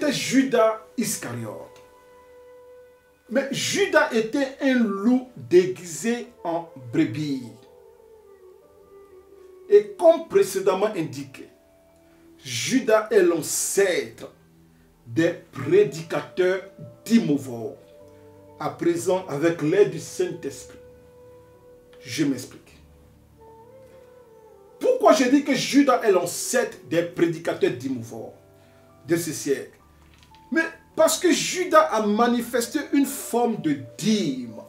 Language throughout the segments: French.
était Judas Iscariote. Mais Judas était un loup déguisé en brebis. Et comme précédemment indiqué, Judas est l'ancêtre des prédicateurs d'Imovo. À présent, avec l'aide du Saint-Esprit, je m'explique. Pourquoi je dis que Judas est l'ancêtre des prédicateurs d'Imovo de ce siècle? Mais parce que Judas a manifesté une forme de dîme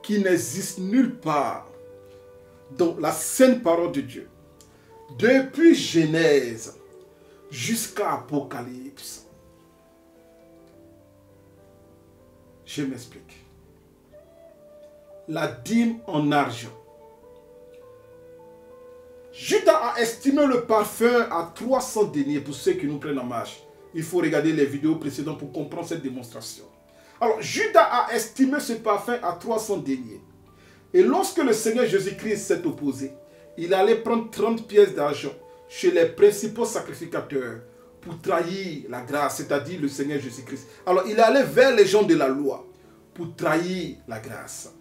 qui n'existe nulle part dans la sainte parole de Dieu. Depuis Genèse jusqu'à Apocalypse. Je m'explique. La dîme en argent. Judas a estimé le parfum à 300 deniers pour ceux qui nous prennent en marche. Il faut regarder les vidéos précédentes pour comprendre cette démonstration. Alors, Judas a estimé ce parfum à 300 deniers. Et lorsque le Seigneur Jésus-Christ s'est opposé, il allait prendre 30 pièces d'argent chez les principaux sacrificateurs pour trahir la grâce, c'est-à-dire le Seigneur Jésus-Christ. Alors, il allait vers les gens de la loi pour trahir la grâce.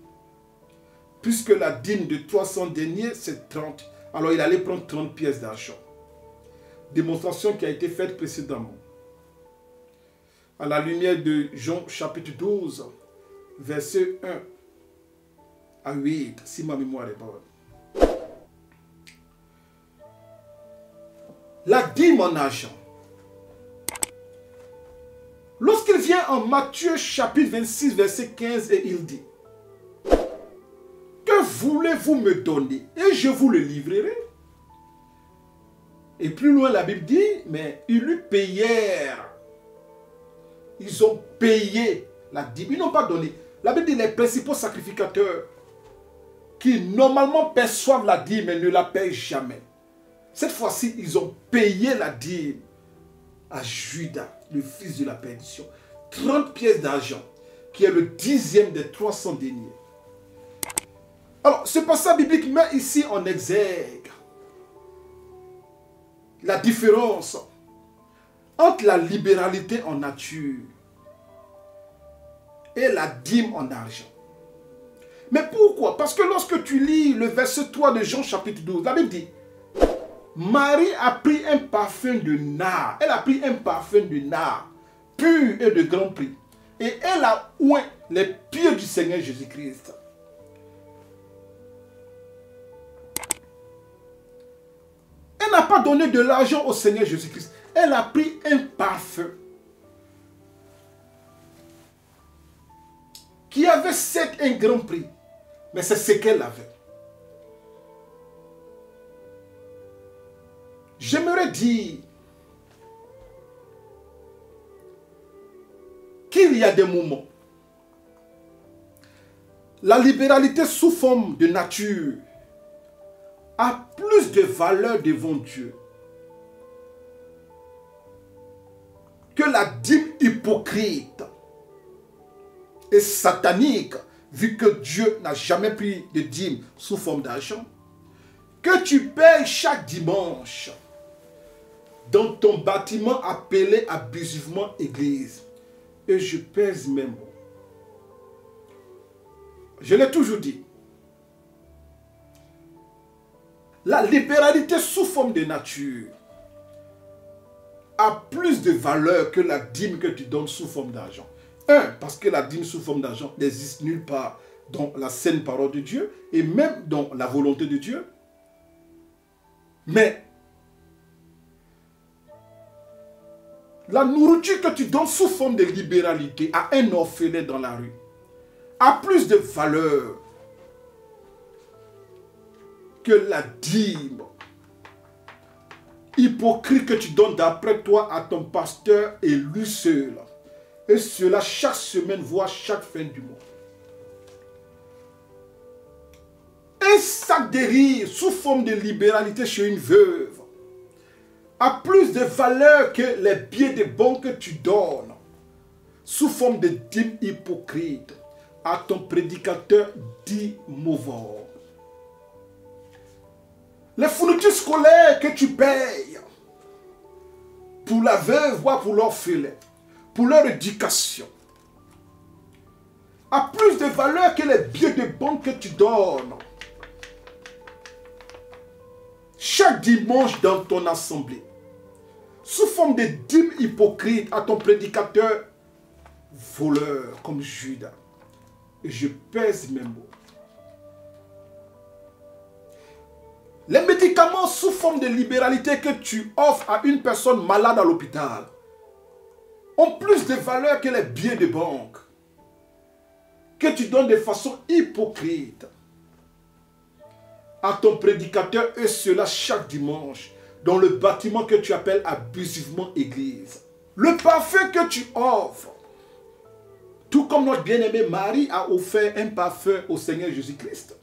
Puisque la dîme de 300 deniers, c'est 30. Alors, il allait prendre 30 pièces d'argent. Démonstration qui a été faite précédemment. À la lumière de Jean chapitre 12, verset 1 à 8, si ma mémoire est bonne. La dîme en argent. Lorsqu'il vient en Matthieu chapitre 26, verset 15, et il dit: que voulez-vous me donner et je vous le livrerai? Et plus loin, la Bible dit, mais ils lui payèrent. Ils ont payé la dîme. Ils n'ont pas donné. La Bible dit les principaux sacrificateurs qui normalement perçoivent la dîme et ne la payent jamais. Cette fois-ci, ils ont payé la dîme à Judas, le fils de la perdition. 30 pièces d'argent, qui est le 10e des 300 deniers. Alors, ce passage biblique met ici en exergue la différence entre la libéralité en nature et la dîme en argent. Mais pourquoi? Parce que lorsque tu lis le verset 3 de Jean chapitre 12, la Bible dit: Marie a pris un parfum de nard. Elle a pris un parfum de nard, pur et de grand prix. Et elle a oint les pieds du Seigneur Jésus-Christ. Elle n'a pas donné de l'argent au Seigneur Jésus-Christ. Elle a pris un parfum qui avait certes un grand prix, mais c'est ce qu'elle avait. J'aimerais dire qu'il y a des moments, la libéralité sous forme de nature a plus de valeur devant Dieu que la dîme hypocrite et satanique, vu que Dieu n'a jamais pris de dîme sous forme d'argent, que tu payes chaque dimanche dans ton bâtiment appelé abusivement église. Et je pèse mes mots. Je l'ai toujours dit. La libéralité sous forme de nature a plus de valeur que la dîme que tu donnes sous forme d'argent. Un, parce que la dîme sous forme d'argent n'existe nulle part dans la sainte parole de Dieu et même dans la volonté de Dieu. Mais la nourriture que tu donnes sous forme de libéralité à un orphelin dans la rue a plus de valeur que la dîme hypocrite que tu donnes d'après toi à ton pasteur et lui seul. Et cela chaque semaine, voire chaque fin du mois. Un sac de riz sous forme de libéralité chez une veuve a plus de valeur que les billets de banque que tu donnes sous forme de dîme hypocrite à ton prédicateur dit mauvais. Les fournitures scolaires que tu payes pour la veuve, voire pour l'orphelin, pour leur éducation, a plus de valeur que les billets de banque que tu donnes chaque dimanche dans ton assemblée, sous forme de dîmes hypocrites à ton prédicateur voleur comme Judas. Et je pèse mes mots. Les médicaments sous forme de libéralité que tu offres à une personne malade à l'hôpital ont plus de valeur que les billets de banque que tu donnes de façon hypocrite à ton prédicateur, et cela chaque dimanche dans le bâtiment que tu appelles abusivement église. Le parfum que tu offres, tout comme notre bien-aimée Marie a offert un parfum au Seigneur Jésus-Christ,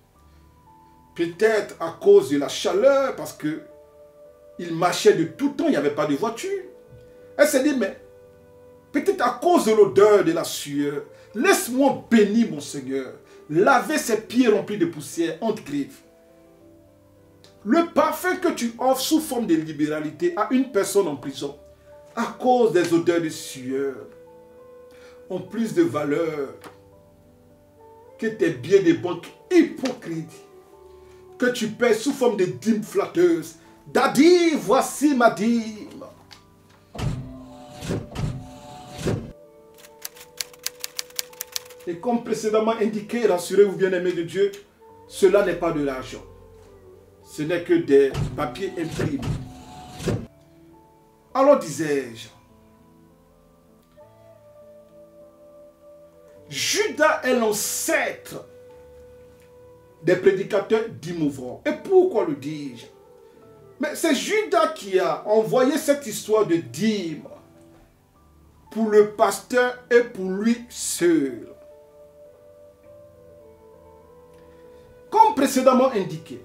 peut-être à cause de la chaleur, parce que il marchait de tout temps, il n'y avait pas de voiture. Elle s'est dit, mais peut-être à cause de l'odeur de la sueur, laisse-moi bénir mon Seigneur, laver ses pieds remplis de poussière entre griffes. Le parfum que tu offres sous forme de libéralité à une personne en prison, à cause des odeurs de sueur, ont plus de valeur que tes billets de banque hypocrites que tu paies sous forme de dîmes flatteuses. Daddy, voici ma dîme. Et comme précédemment indiqué, rassurez-vous bien-aimés de Dieu, cela n'est pas de l'argent. Ce n'est que des papiers imprimés. Alors disais-je, Judas est l'ancêtre des prédicateurs d'Imouvron. Et pourquoi le dis-je? Mais c'est Judas qui a envoyé cette histoire de dîme pour le pasteur et pour lui seul. Comme précédemment indiqué,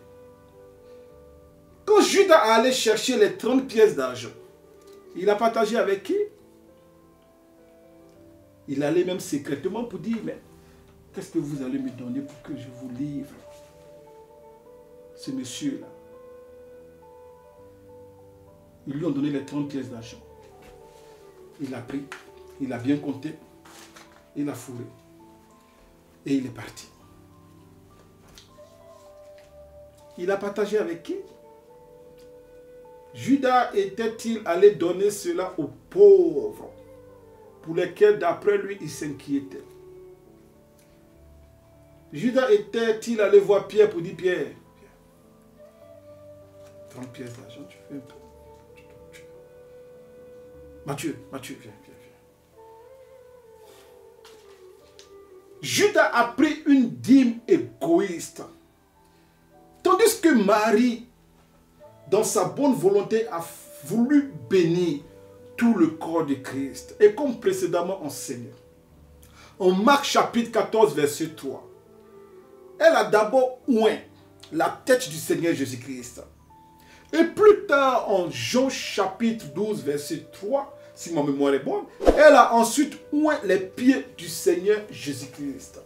quand Judas a allé chercher les 30 pièces d'argent, il a partagé avec qui? Il allait même secrètement pour dire, mais qu'est-ce que vous allez me donner pour que je vous livre ce monsieur-là? Ils lui ont donné les 30 pièces d'argent. Il a pris, il a bien compté, il a fourré et il est parti. Il a partagé avec qui? Judas était-il allé donner cela aux pauvres, pour lesquels d'après lui il s'inquiétait? Judas était-il allé voir Pierre pour dire, Pierre, 30 pièces d'argent, tu fais un peu. Matthieu, viens. Judas a pris une dîme égoïste. Tandis que Marie, dans sa bonne volonté, a voulu bénir tout le corps de Christ. Et comme précédemment enseigné, en Marc chapitre 14, verset 3, elle a d'abord oint la tête du Seigneur Jésus-Christ. Et plus tard, en Jean chapitre 12, verset 3, si ma mémoire est bonne, elle a ensuite oint les pieds du Seigneur Jésus-Christ.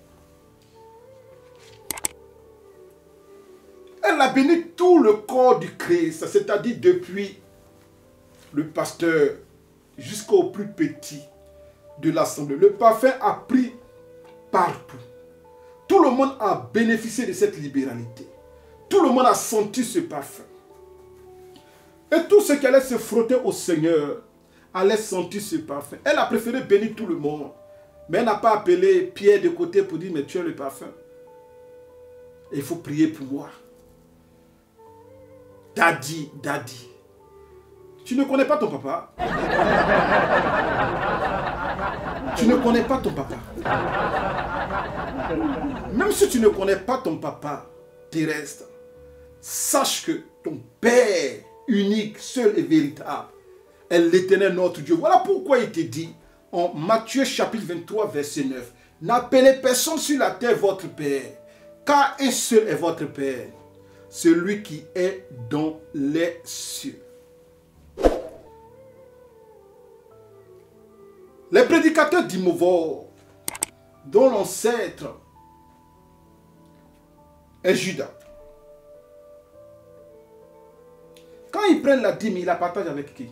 Elle a béni tout le corps du Christ, c'est-à-dire depuis le pasteur jusqu'au plus petit de l'assemblée. Le parfum a pris partout. Tout le monde a bénéficié de cette libéralité. Tout le monde a senti ce parfum. Et tout ce qui allait se frotter au Seigneur allait sentir ce parfum. Elle a préféré bénir tout le monde. Mais elle n'a pas appelé Pierre de côté pour dire, mais tu as le parfum. Et il faut prier pour moi. Daddy. Tu ne connais pas ton papa? Tu ne connais pas ton papa? Même si tu ne connais pas ton papa terrestre, sache que ton Père unique, seul et véritable, est l'Éternel notre Dieu. Voilà pourquoi il te dit en Matthieu chapitre 23 verset 9, n'appelez personne sur la terre votre Père, car un seul est votre Père, celui qui est dans les cieux. Les prédicateurs d'Imouvron, dont l'ancêtre est Judas, quand ils prennent la dîme, ils la partagent avec qui?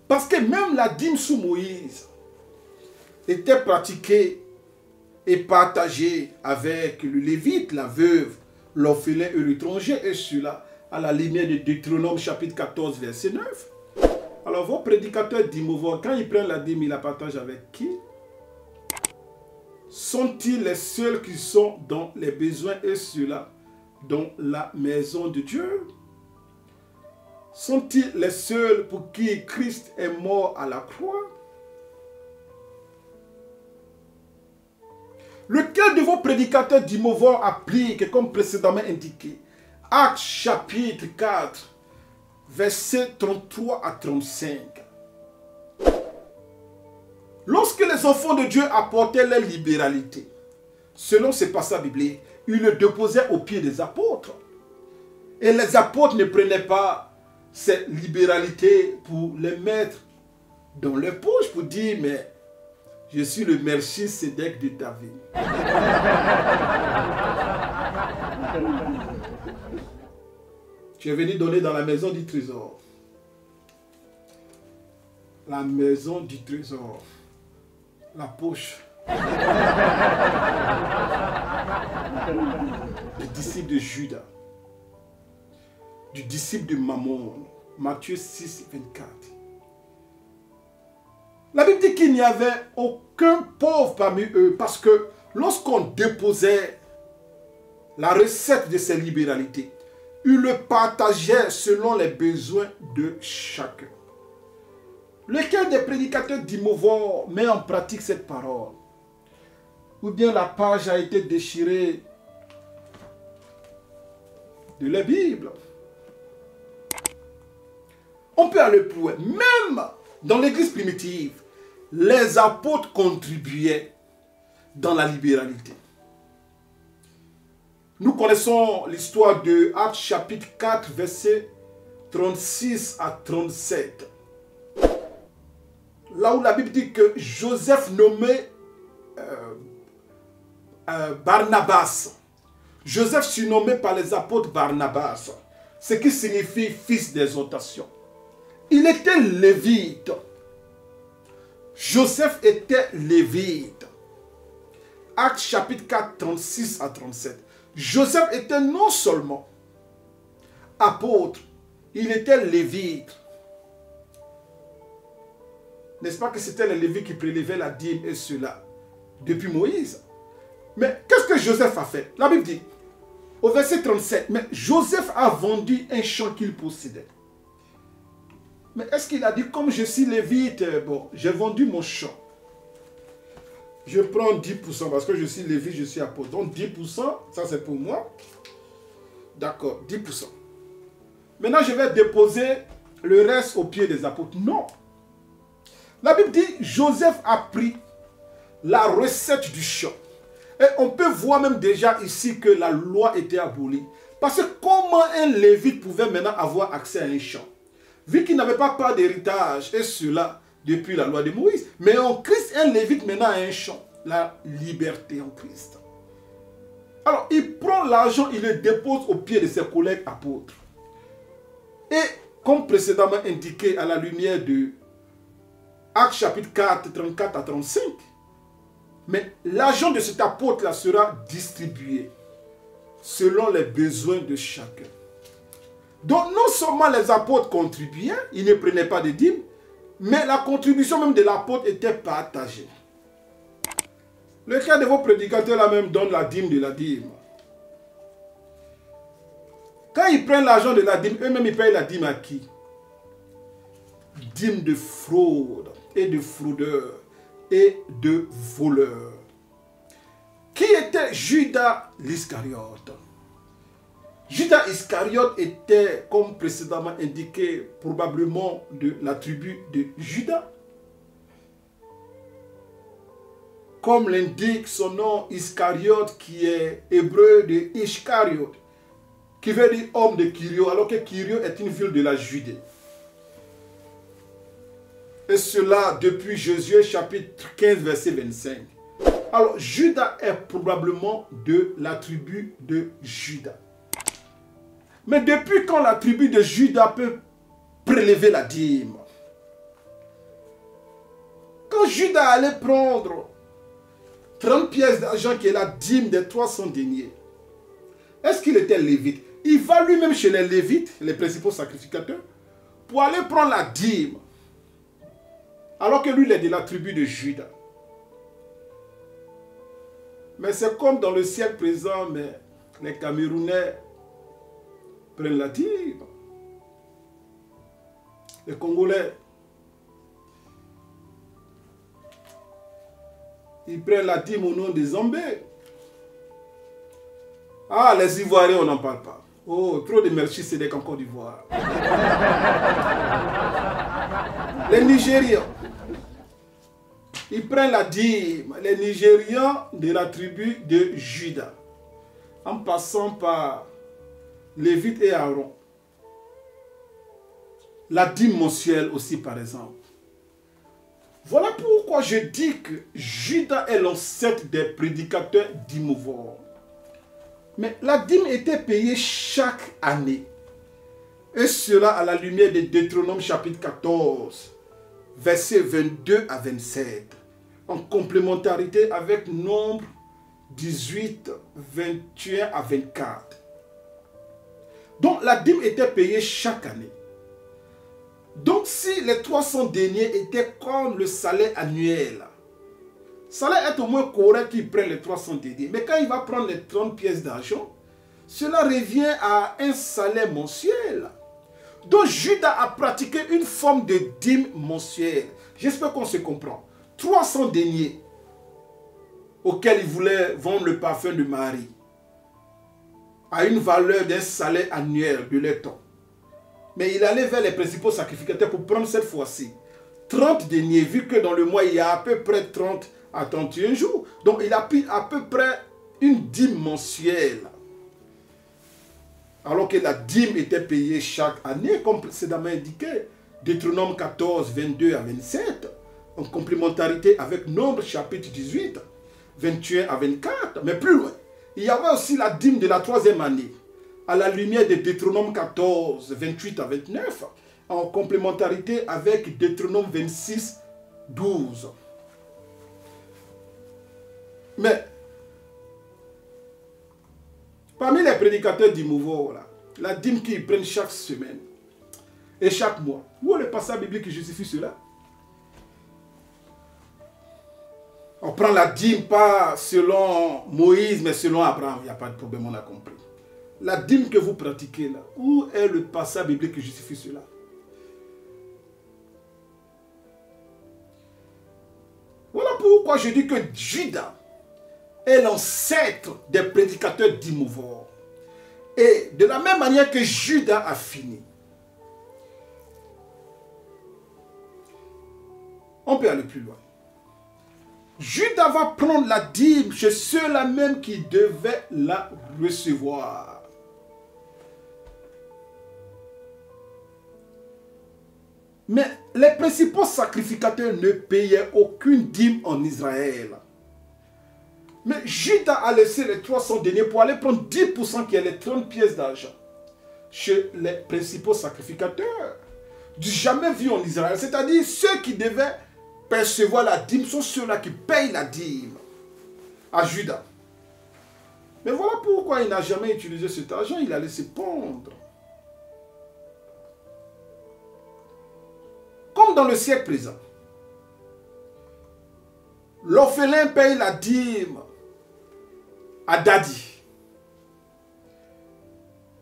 Parce que même la dîme sous Moïse était pratiquée et partagée avec le lévite, la veuve, l'orphelin et l'étranger, et cela à la lumière de Deutéronome chapitre 14, verset 9. Alors vos prédicateurs d'Imovo, quand ils prennent la dîme, ils la partagent avec qui? Sont-ils les seuls qui sont dans les besoins et cela dans la maison de Dieu? Sont-ils les seuls pour qui Christ est mort à la croix? Lequel de vos prédicateurs d'Imovo applique, comme précédemment indiqué, Actes chapitre 4, versets 33 à 35. Lorsque les enfants de Dieu apportaient leur libéralité, selon ces passages bibliques, ils le déposaient aux pieds des apôtres. Et les apôtres ne prenaient pas cette libéralité pour les mettre dans leur poche pour dire, mais je suis le Melchisédek de David. Tu es venu donner dans la maison du trésor. La maison du trésor. La poche. Les disciples de Judas. Du disciple de Mammon. Matthieu 6, 24. La Bible dit qu'il n'y avait aucun pauvre parmi eux parce que lorsqu'on déposait la recette de ces libéralités, ils le partageaient selon les besoins de chacun. Lequel des prédicateurs d'Imovo met en pratique cette parole? Ou bien la page a été déchirée de la Bible? On peut aller plus loin. Même dans l'église primitive, les apôtres contribuaient dans la libéralité. Nous connaissons l'histoire de Actes chapitre 4, versets 36 à 37. Là où la Bible dit que Joseph nommait Barnabas. Joseph surnommé par les apôtres Barnabas, ce qui signifie fils d'exhortation. Il était lévite. Joseph était lévite. Actes chapitre 4, 36 à 37. Joseph était non seulement apôtre, il était lévite. N'est-ce pas que c'était les Lévites qui prélevaient la dîme et cela depuis Moïse? Mais qu'est-ce que Joseph a fait? La Bible dit, au verset 37, mais Joseph a vendu un champ qu'il possédait. Mais est-ce qu'il a dit, comme je suis lévite, bon, j'ai vendu mon champ. Je prends 10% parce que je suis lévite, je suis apôtre. Donc 10%, ça c'est pour moi. D'accord, 10%. Maintenant, je vais déposer le reste au pied des apôtres. Non. La Bible dit, Joseph a pris la recette du champ. Et on peut voir même déjà ici que la loi était abolie. Parce que comment un lévite pouvait maintenant avoir accès à un champ? Vu qu'il n'avait pas part d'héritage, et cela depuis la loi de Moïse. Mais en Christ, un lévite maintenant a un champ. La liberté en Christ. Alors, il prend l'argent, il le dépose aux pieds de ses collègues apôtres. Et comme précédemment indiqué à la lumière de Actes chapitre 4, 34 à 35. Mais l'argent de cet apôtre-là sera distribué selon les besoins de chacun. Donc non seulement les apôtres contribuaient, ils ne prenaient pas de dîmes, mais la contribution même de l'apôtre était partagée. Lequel de vos prédicateurs là même donne la dîme de la dîme? Quand ils prennent l'argent de la dîme, eux-mêmes ils payent la dîme à qui? Dîme de fraude et de fraudeurs et de voleurs. Qui était Judas l'Iscariote? Judas Iscariote était, comme précédemment indiqué, probablement de la tribu de Judas. Comme l'indique son nom Iscariote, qui est hébreu de Ishkariote, qui veut dire homme de Kyrio, alors que Kyrio est une ville de la Judée. Et cela depuis Josué chapitre 15, verset 25. Alors, Judas est probablement de la tribu de Judas. Mais depuis quand la tribu de Judas peut prélever la dîme? quand Judas allait prendre 30 pièces d'argent qui est la dîme des 300 deniers, est-ce qu'il était lévite? Il va lui-même chez les lévites, les principaux sacrificateurs, pour aller prendre la dîme. Alors que lui, il est de la tribu de Judas. Mais c'est comme dans le siècle présent, mais les Camerounais prennent la dîme. Les Congolais, ils prennent la dîme au nom des Zambés. Ah, les Ivoiriens, on n'en parle pas. Oh, trop de Melchisedec en Côte d'Ivoire. Les Nigérians, ils prennent la dîme. Les Nigérians de la tribu de Juda, en passant par Lévite et Aaron. La dîme mensuelle aussi, par exemple. Voilà pourquoi je dis que Judas est l'ancêtre des prédicateurs dîmovores. Mais la dîme était payée chaque année. Et cela à la lumière de Deutéronome chapitre 14, versets 22 à 27. En complémentarité avec Nombre 18, 21 à 24. Donc la dîme était payée chaque année. Donc si les 300 deniers étaient comme le salaire annuel, ça allait être au moins correct qu'il prenne les 300 deniers. Mais quand il va prendre les 30 pièces d'argent, cela revient à un salaire mensuel. Donc Judas a pratiqué une forme de dîme mensuelle. J'espère qu'on se comprend. 300 deniers auxquels il voulait vendre le parfum de Marie à une valeur d'un salaire annuel de leur temps. Mais il allait vers les principaux sacrificateurs pour prendre cette fois-ci 30 deniers, vu que dans le mois, il y a à peu près 30 à 31 jours. Donc, il a pris à peu près une dîme mensuelle. Alors que la dîme était payée chaque année, comme précédemment indiqué, Deutéronome 14, 22 à 27, en complémentarité avec Nombre chapitre 18, 21 à 24. Mais plus loin, il y avait aussi la dîme de la 3e année, à la lumière de Deutéronome 14, 28 à 29, en complémentarité avec Deutéronome 26, 12. Mais, parmi les prédicateurs dîmovores, la dîme qu'ils prennent chaque semaine et chaque mois, où est le passage biblique qui justifie cela? On prend la dîme pas selon Moïse, mais selon Abraham. Il n'y a pas de problème, on a compris. La dîme que vous pratiquez là, où est le passage biblique qui justifie cela? Voilà pourquoi je dis que Judas est l'ancêtre des prédicateurs dîmovores. Et de la même manière que Judas a fini, on peut aller plus loin. Judas va prendre la dîme chez ceux-là même qui devaient la recevoir. Mais les principaux sacrificateurs ne payaient aucune dîme en Israël. Mais Judas a laissé les 300 deniers pour aller prendre 10% qui est les 30 pièces d'argent chez les principaux sacrificateurs. Du jamais vu en Israël. C'est-à-dire ceux qui devaient percevoir la dîme sont ceux-là qui payent la dîme à Judas. Mais voilà pourquoi il n'a jamais utilisé cet argent. Il a laissé pondre. Comme dans le siècle présent. L'orphelin paye la dîme à Dadi.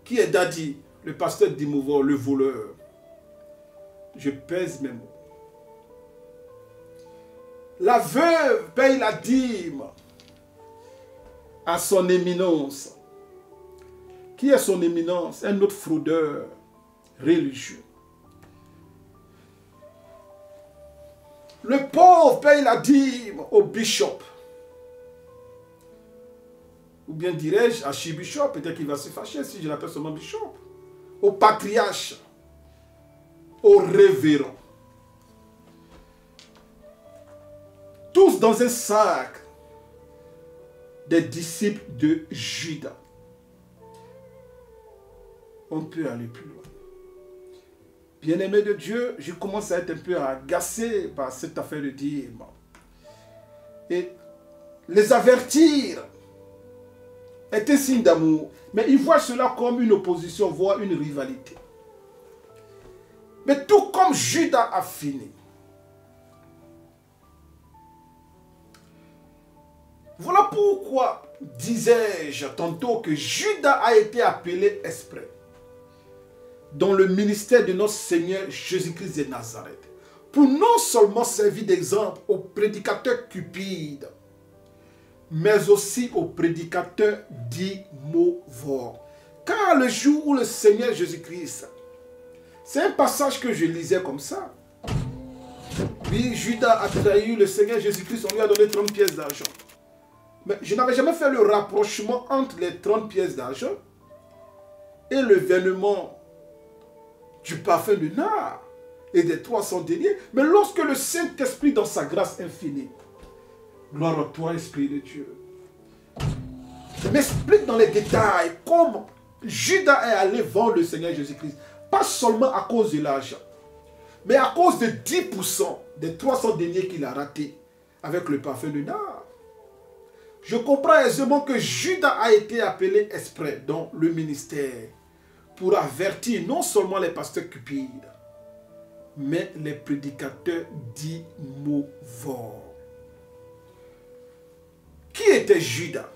Qui est Dadi? Le pasteur dîmovore, le voleur. Je pèse mes mots. La veuve paye la dîme à son éminence. Qui est son éminence? Un autre fraudeur religieux. Le pauvre paye la dîme au bishop. Ou bien dirais-je archibishop, peut-être qu'il va se fâcher si je l'appelle seulement bishop. Au patriarche, au révérend. Tous dans un sac des disciples de Judas. On peut aller plus loin. Bien-aimé de Dieu, je commence à être un peu agacé par cette affaire de dîme. Et les avertir est un signe d'amour. Mais ils voient cela comme une opposition, voire une rivalité. Mais tout comme Judas a fini. Voilà pourquoi disais-je tantôt que Judas a été appelé exprès dans le ministère de notre Seigneur Jésus-Christ de Nazareth, pour non seulement servir d'exemple aux prédicateurs cupides, mais aussi aux prédicateurs dits mauvais. Car le jour où le Seigneur Jésus-Christ, c'est un passage que je lisais comme ça. Oui, Judas a trahi le Seigneur Jésus-Christ, on lui a donné 30 pièces d'argent. Mais je n'avais jamais fait le rapprochement entre les 30 pièces d'argent et le vêtement du parfum de nard et des 300 deniers. Mais lorsque le Saint-Esprit, dans sa grâce infinie, gloire à toi, Esprit de Dieu, m'explique dans les détails comment Judas est allé vendre le Seigneur Jésus-Christ. Pas seulement à cause de l'argent, mais à cause de 10% des 300 deniers qu'il a ratés avec le parfum de nard. Je comprends aisément que Judas a été appelé exprès dans le ministère pour avertir non seulement les pasteurs cupides, mais les prédicateurs dits mauvais. Qui était Judas?